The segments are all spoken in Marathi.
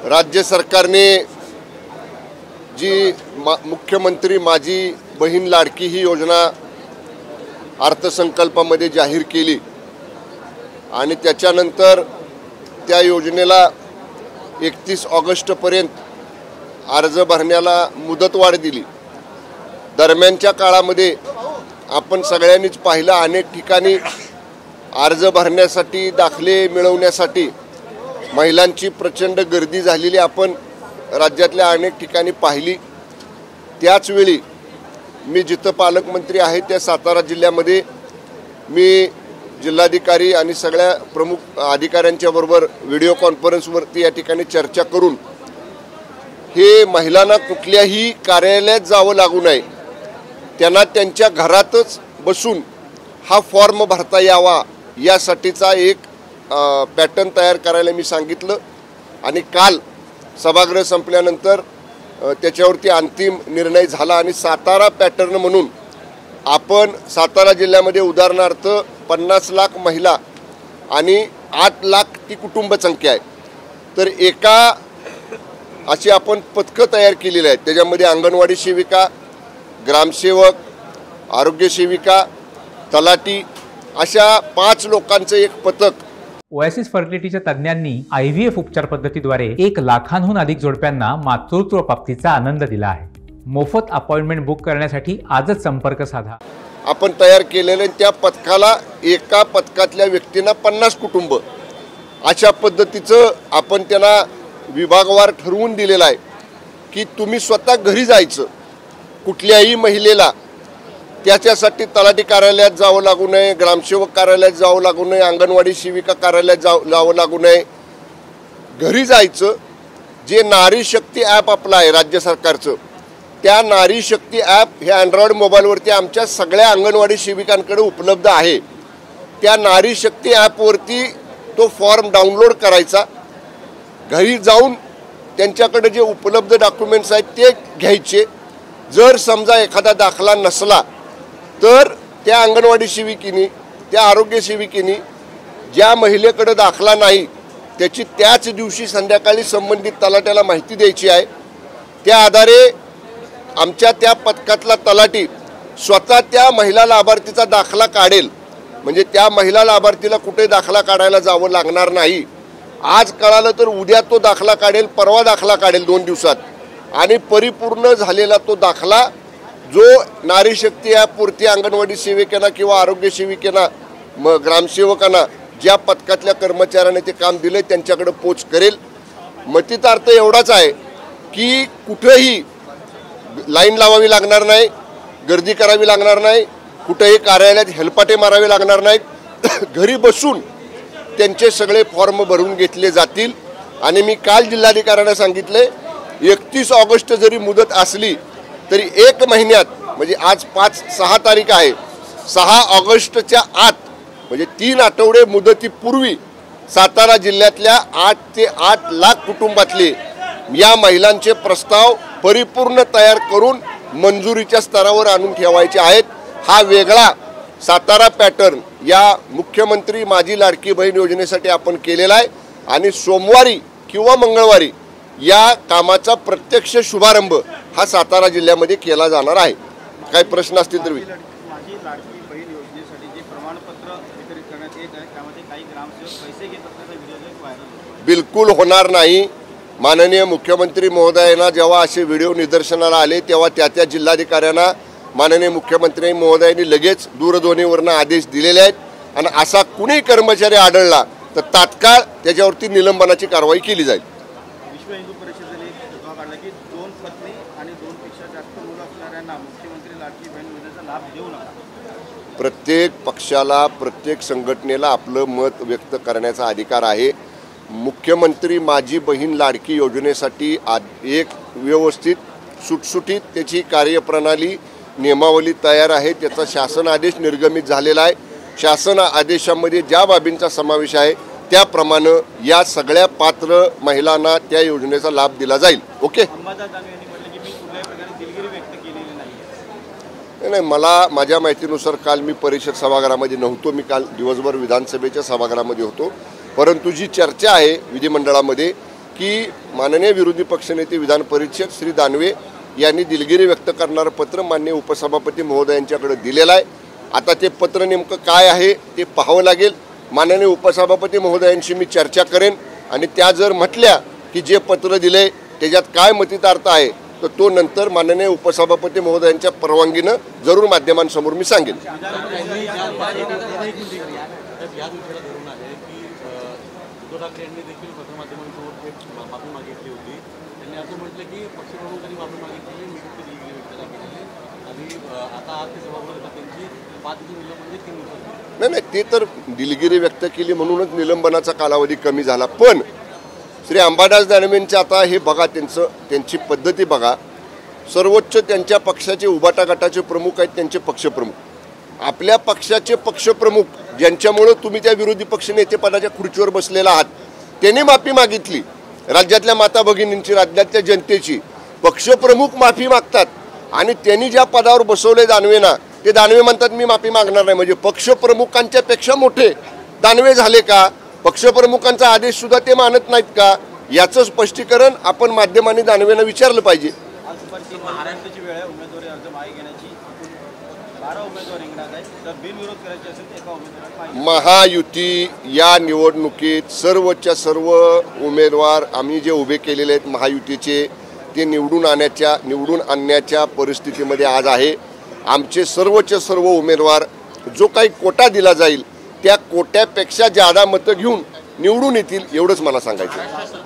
राज्य सरकारने जी मुख्यमंत्री माझी बहीण लाडकी ही योजना अर्थसंकल्पामध्ये जाहीर केली आणि त्याच्यानंतर त्या योजनेला 31 ऑगस्टपर्यंत अर्ज भरण्याला मुदतवाढ दिली। दरम्यानच्या काळामध्ये आपण सगळ्यांनीच पाहिलं, अनेक ठिकाणी अर्ज भरण्यासाठी दाखले मिळवण्यासाठी महिलांची प्रचंड गर्दी झालेली आपण राज्यातल्या अनेक ठिकाणी पाहिली। त्याच वेळी मी जिथं पालकमंत्री आहे त्या सातारा जिल्ह्यामध्ये मी जिल्हाधिकारी आणि सगळ्या प्रमुख अधिकाऱ्यांच्या बरोबर व्हिडिओ कॉन्फरन्सवरती या ठिकाणी चर्चा करून हे महिलांना कुठल्याही कार्यालयात जावं लागू नये, त्यांना त्यांच्या घरातच बसून हा फॉर्म भरता यावा यासाठीचा एक पॅटर्न तयार करायला मी सांगितलं आणि काल सभागृह संपल्यानंतर त्याच्यावरती अंतिम निर्णय झाला आणि सातारा पॅटर्न म्हणून आपण सातारा जिल्ह्यामध्ये उदाहरणार्थ 50 लाख महिला आणि 8 लाख ती कुटुंब संख्या आहे, तर एका अशी आपण पथकं तयार केलेली आहेत। त्याच्यामध्ये अंगणवाडी सेविका, ग्रामसेवक, आरोग्य सेविका, तलाठी अशा 5 लोकांचं एक पथक। ओएसिस फर्टिलिटीच्या तज्ञांनी IVF उपचार पद्धतीद्वारे 1 लाखांहून अधिक जोडप्यांना मातृत्व प्राप्तीचा आनंद दिला आहे। मोफत अपॉइंटमेंट बुक करण्यासाठी आजच संपर्क साधा। आपण तयार केलेले त्या पथकाला एका पथकातल्या व्यक्तींना 50 कुटुंब अशा पद्धतीचं आपण त्यांना विभागवार ठरवून दिलेलं आहे की तुम्ही स्वतः घरी जायचं, कुठल्याही महिलेला त्याच्यासाठी तलाठी कार्यालयात जावं लागू नये, ग्रामसेवक कार्यालयात जावं लागू नये, अंगणवाडी सेविका कार्यालयात जावं लागू नये, घरी जायचं। जे नारी शक्ती ॲप आपलं आहे राज्य सरकारचं, त्या नारी शक्ती ॲप हे अँड्रॉइड मोबाईलवरती आमच्या सगळ्या अंगणवाडी सेविकांकडे उपलब्ध आहे। त्या नारी शक्ती ॲपवरती तो फॉर्म डाउनलोड करायचा, घरी जाऊन त्यांच्याकडे जे उपलब्ध डॉक्युमेंट्स आहेत ते घ्यायचे। जर समजा एखादा दाखला नसला तर त्या अंगणवाडी सेविकेनी, त्या आरोग्य सेविकेनी ज्या महिलेकडे दाखला नाही त्याची त्याच दिवशी संध्याकाळी संबंधित तलाट्याला माहिती द्यायची आहे। त्या आधारे आमच्या त्या पथकातला तलाठी स्वतः त्या महिला लाभार्थीचा दाखला काढेल, म्हणजे त्या महिला लाभार्थीला कुठे दाखला काढायला जावं लागणार नाही। आज कळालं तर उद्या तो दाखला काढेल, परवा दाखला काढेल 2 दिवसात, आणि परिपूर्ण झालेला तो दाखला जो नारी शक्ती ॲपवरती अंगणवाडी सेविकांना किंवा आरोग्य सेविकांना ग्रामसेवकांना ज्या पथकातल्या कर्मचाऱ्याने ते काम दिले त्यांच्याकडे पोच करेल। मतीचा अर्थ एवढाच आहे की कुठेही लाईन लावावी लागणार नाही, गर्दी करावी लागणार नाही, कुठेही कार्यालयात हेलपाटे मारावे लागणार नाहीत, घरी बसून त्यांचे सगळे फॉर्म भरून घेतले जातील। आणि मी काल जिल्हाधिकाऱ्यांना सांगितले 31 ऑगस्ट जरी मुदत असली तरी 1 महिन्यात, म्हणजे आज 5-6 तारीख आहे, 6 ऑगस्टच्या आत म्हणजे 3 आठवडे मुदतीपूर्वी सातारा जिल्ह्यातल्या 8 ते 8 लाख कुटुंबातले या महिलांचे प्रस्ताव परिपूर्ण तयार करून मंजुरीच्या स्तरावर आणून ठेवायचे आहेत। हा वेगळा सातारा पॅटर्न या मुख्यमंत्री माझी लाडकी बहीण योजनेसाठी आपण केलेला आहे आणि सोमवारी किंवा मंगळवारी या कामाचा प्रत्यक्ष शुभारंभ हा सातारा जिल्ह्यामध्ये केला जाणार आहे। काही प्रश्न असतील तर माझी लाडकी बहीण योजनेसाठी जे प्रमाणपत्र वितरित करण्यात येत आहे त्यामध्ये काही ग्रामसेवक पैसे घेत असल्याचा व्हिडिओ व्हायरल बिलकुल होणार नाही। माननीय मुख्यमंत्री महोदयांना जेव्हा असे व्हिडिओ निदर्शनाला आले तेव्हा त्या जिल्हाधिकाऱ्यांना माननीय मुख्यमंत्री महोदयांनी लगेच दूरध्वनीवरून आदेश दिलेले आहेत आणि असा कुणी कर्मचारी आढळला तर तात्काळ त्याच्यावरती निलंबनाची कारवाई केली जाईल। विश्व हिंदू परिषदेने एक ठराव काढला की 2 पत्नी आणि 2 पेक्षा जास्त मुलं असणाऱ्यांना मुख्यमंत्री लाडकी बहीण योजनेचा लाभ देऊ नका। प्रत्येक पक्षाला, प्रत्येक संघटनेला आपलं मत व्यक्त करण्याचा अधिकार आहे। मुख्यमंत्री माझी बहीण लाडकी योजनेसाठी एक व्यवस्थित सुटसुटीत त्याची कार्यप्रणाली नियमावली तयार आहे, त्याचा शासन आदेश निर्गमित झालेला आहे। शासन आदेशामध्ये ज्या बाबींचा समावेश आहे त्याप्रमाणे या सगळ्या पात्र महिलांना त्या योजनेचा लाभ दिला जाईल। ओके, नाही, मला माझ्या माहितीनुसार काल मी परिषद सभागृहामध्ये नव्हतो, मी काल दिवसभर विधानसभेच्या सभागृहामध्ये होतो, परंतु जी चर्चा आहे विधिमंडळामध्ये की माननीय विरोधी पक्षनेते विधान परिषद श्री दानवे यांनी दिलगिरी व्यक्त करणारं पत्र माननीय उपसभापती महोदयांच्याकडे दिलेलं आहे। आता ते पत्र नेमकं काय आहे ते पाहावं लागेल। माननीय उपसभापती महोदयांशी मी चर्चा करेन आणि त्या जर म्हटल्या की जे पत्र दिले त्याच्यात काय मतितार्थ आहे तर तो नंतर माननीय उपसभापती महोदयांच्या परवानगीनं जरूर माध्यमांसमोर मी सांगेन। नाही ते तर दिलगिरी व्यक्त केली म्हणूनच निलंबनाचा कालावधी कमी झाला। पण श्री अंबादास दानवेंचे आता हे बघा, त्यांची पद्धती बघा। सर्वोच्च त्यांच्या पक्षाचे उबाटा गटाचे प्रमुख आहेत, त्यांचे पक्षप्रमुख। आपल्या पक्षाचे पक्षप्रमुख ज्यांच्यामुळे तुम्ही त्या विरोधी पक्षनेतेपदाच्या खुर्चीवर बसलेला आहात त्यांनी माफी मागितली। राज्यातल्या माता भगिनींची, राज्यातल्या जनतेची पक्षप्रमुख माफी मागतात आणि त्यांनी ज्या पदावर बसवले दानवेंना ते दानवे म्हणतात मी माफी मागणार नाही। म्हणजे पक्षप्रमुखांच्या पेक्षा मोठे दानवे झाले का? पक्षप्रमुखांचा आदेश सुद्धा ते मानत नाहीत का? याचं स्पष्टीकरण आपण माध्यमांनी दानवेंना विचारलं पाहिजे। महाराष्ट्राची वेळ आहे उमेदवारी अर्ज मागे घेण्याची। 12 उमेदवार रिंगणात आहेत, तर बिनविरोध करायचे असेल एका उमेदवाराला महायुती या निवडणुकीत सर्वच्या सर्व उमेदवार आम्ही जे उभे केलेले आहेत महायुतीचे ते निवडून आणण्याच्या परिस्थितीमध्ये आज आहे। आमचे सर्वचे सर्व उमेदवार जो काही कोटा दिला जाईल त्या कोट्यापेक्षा जादा मतं घेऊन निवडून येतील एवढंच मला सांगायचं आहे।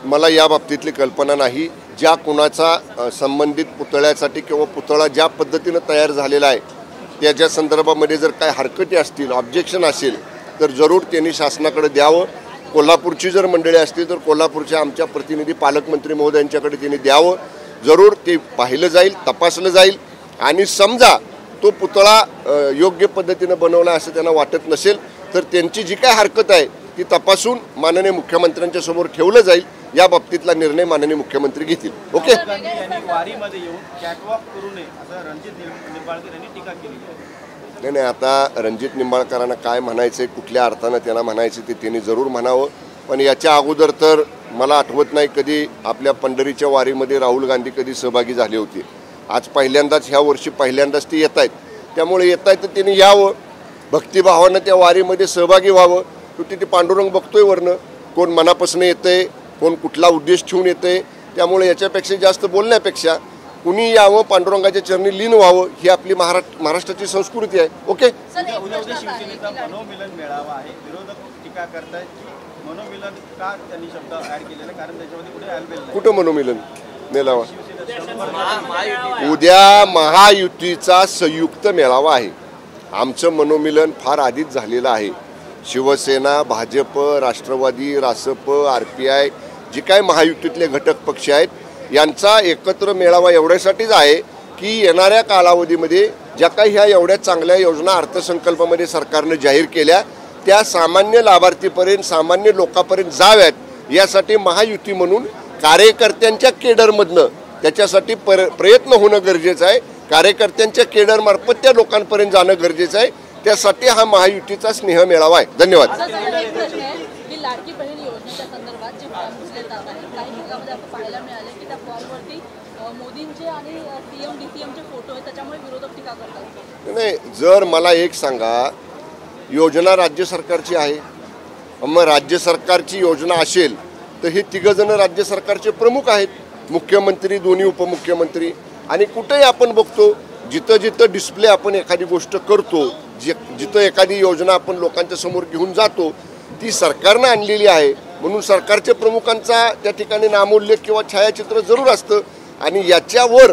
मला या बाबतीतली कल्पना नाही। ज्या कोणाचा संबंधित पुतळ्यासाठी किंवा पुतळा ज्या पद्धतीनं तयार झालेला आहे त्याच्या संदर्भामध्ये जर काय हरकती असतील, ऑब्जेक्शन असेल तर जरूर त्यांनी शासनाकडे द्यावं। कोल्हापूरची जर मंडळी असतील तर कोल्हापूरच्या आमच्या प्रतिनिधी पालकमंत्री महोदयांच्याकडे त्यांनी द्यावं। जरूर ते पाहिलं जाईल, तपासलं जाईल आणि समजा तो पुतळा योग्य पद्धतीनं बनवला असं त्यांना वाटत नसेल तर त्यांची जी काय हरकत आहे ती तपासून माननीय मुख्यमंत्र्यांच्या समोर ठेवलं जाईल। या बाबतीतला निर्णय माननीय मुख्यमंत्री घेतील। ओके। वारीमध्ये येऊन कॅटवॉक करू नये असं रणजित निंबाळकर यांनी टीका केली आहे। नाही, आता रणजित निंबाळकरांना काय म्हणायचं, कुठल्या अर्थानं त्यांना म्हणायचं ते त्यांनी जरूर म्हणावं। पण याच्या अगोदर तर मला आठवत नाही कधी आपल्या पंढरीच्या वारीमध्ये राहुल गांधी कधी सहभागी झाले होते। आज पहिल्यांदाच ह्या वर्षी पहिल्यांदाच ते येत आहेत, त्यामुळे येत आहेत तर त्यांनी यावं, भक्तिभावानं त्या वारीमध्ये सहभागी व्हावं। तो तिथे पांडुरंग बघतोय वरनं, कोण मनापासून येतंय, कोण कुठला उद्देश ठेवून येतंय। त्यामुळे याच्यापेक्षा जास्त बोलण्यापेक्षा कुणी यावं, पांडुरंगाच्या चरणी लीन व्हावं, ही आपली महाराष्ट्राची संस्कृती आहे। ओके। उद्या शिवसेनेचा मनोमिलन मेळावा आहे, विरोधक टीका करतायत की मनोमिलन का त्यांनी शब्द ऍड केलेला, कारण त्याच्यामध्ये कुठे ॲल्बेल कुठं मनोमिलन मेळावा? उद्या महायुतीचा संयुक्त मेळावा आहे। आमचं मनोमिलन फार आधीच झालेलं आहे। शिवसेना, भाजप, राष्ट्रवादी, रासप, RPI जे काय महायुतीतले घटक पक्ष आहेत यांचा एकत्र मेळावा एवढ्यासाठीच आहे की येणाऱ्या कालावधीमध्ये ज्या काही ह्या एवढ्या चांगल्या योजना अर्थसंकल्पामध्ये सरकारने जाहीर केल्या त्या सामान्य लाभार्थीपर्यंत, सामान्य लोकांपर्यंत जाव्यात यासाठी महायुती म्हणून कार्यकर्त्यांच्या केडरमधनं त्याच्यासाठी प्रयत्न होणं गरजेचं आहे। कार्यकर्त्यांच्या केडरमार्फत त्या लोकांपर्यंत जाणं गरजेचं आहे। त्यासाठी हा महायुतीचा स्नेह मेळावा आहे। धन्यवाद। लाडकी बहीण योजनेच्या संदर्भात जे फॉर्म उचलले जात आहेत काही भागामध्ये आपण पाहायला मिळाले की त्या फॉर्मवरती मोदींचे आणि CM DCMचे फोटो आहेत, त्याच्यामुळे विरोधक टीका करतात। नाही, जर मला एक सांगा, योजना राज्य सरकारची आहे, मग राज्य सरकारची योजना असेल तर हे तिघजण राज्य सरकारचे प्रमुख आहेत, मुख्यमंत्री, दोन्ही उपमुख्यमंत्री। आणि कुठेही आपण बघतो जिथं जिथं डिस्प्ले आपण एखादी गोष्ट करतो, जिथं एखादी योजना आपण लोकांच्या समोर घेऊन जातो ती सरकारनं आणलेली आहे म्हणून सरकारच्या प्रमुखांचा त्या ठिकाणी नामोल्लेख किंवा छायाचित्र जरूर असतं। आणि याच्यावर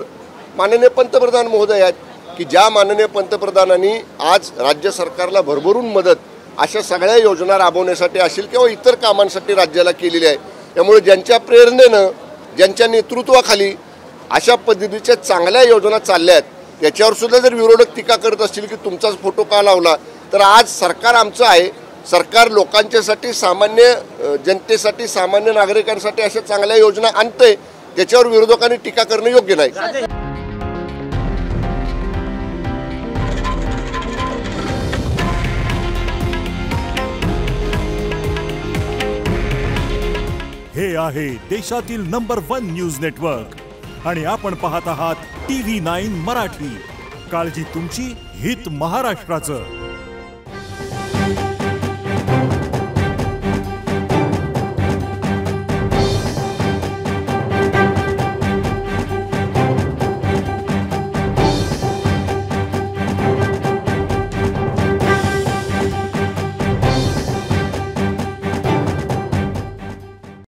माननीय पंतप्रधान महोदय आहेत की ज्या माननीय पंतप्रधानांनी आज राज्य सरकारला भरभरून मदत अशा सगळ्या योजना राबवण्यासाठी असेल किंवा इतर कामांसाठी राज्याला केलेली आहे। त्यामुळे ज्यांच्या प्रेरणेनं, ज्यांच्या नेतृत्वाखाली अशा पद्धतीच्या चांगल्या योजना चालल्या आहेत त्याच्यावर सुद्धा जर विरोधक टीका करत असतील की तुमचाच फोटो का लावला, तर आज सरकार आमचं आहे। सरकार लोकांच्यासाठी, सामान्य जनतेसाठी, सामान्य नागरिकांसाठी अशा चांगल्या योजना आणतंय, त्याच्यावर विरोधकांनी टीका करणं योग्य नाही. हे आहे देशातील नंबर 1 न्यूज नेटवर्क आणि आपण पाहत आहात TV9 मराठी. काळजी तुमची, हित महाराष्ट्राचं.